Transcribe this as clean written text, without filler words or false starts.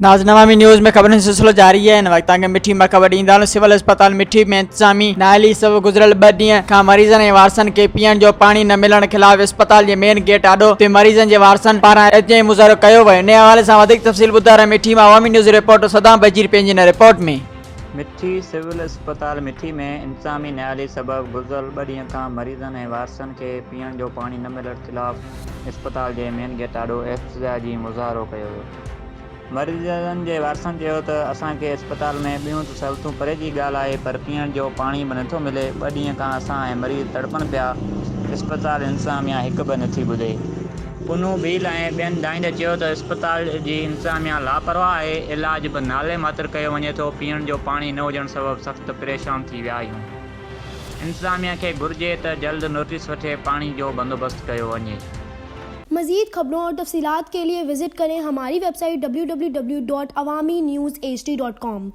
नाज़नामी news में खबरों सिलसिलो जारी है। इन वक्त के मिठी में खबर ॾींदा सिविल अस्पताल मिठी में इंतज़ामी नााहली सब गुज़रल 2 ॾींहं खां मरीज़न ऐं वारसन के पीअण जो पानी न मिलण खिलाफ अस्पताल के मेन गेट आॾो ते मरीज़न के वारसन पारां एतिरे मुज़ाहिरो कयो वियो। इन हवाले से वधीक तफ़सील ॿुधाए रहिया मिठी में अवामी न्यूज़ रिपोर्टर सदाम बजीर पंहिंजी इन रिपोर्ट में। मिठी सिविल अस्पताल मिठी में इंतज़ामी नााहली सबब गुज़िरियल 2 ॾींहं खां मरीज़न ऐं वारसन के पीअण जो पानी न मिलण खिलाफ अस्पताल के मेन गेट आॾो एहतजाजी मुज़ाहिरो कयो वियो। मरीज़न के वारसन चयो त असांखे अस्पताल में ॿियूं त सहूलियतूं परे जी ॻाल्हि आहे, पर पीअण जो पाणी बि नथो मिले। 2 ॾींहं खां असां ऐं मरीज़ तड़पनि पिया। अस्पताल इंतज़ामिया हिकु बि नथी ॿुधे। पुनू भील ऐं ॿियनि ॼाणींदे चयो त अस्पताल जी इंतज़ामिया लापरवाह आहे। इलाज बि नाले मात्र कयो वञे थो। पीअण जो पाणी न हुजण सबब सख़्तु परेशान थी विया आहियूं। इंतज़ामिया खे घुर्जे त जल्द नोटिस वठे पानी जो बंदोबस्त कयो वञे। मज़ीद खबरों और तफसीलात के लिए विजिट करें हमारी वेबसाइट www.awamiNewsHD.com।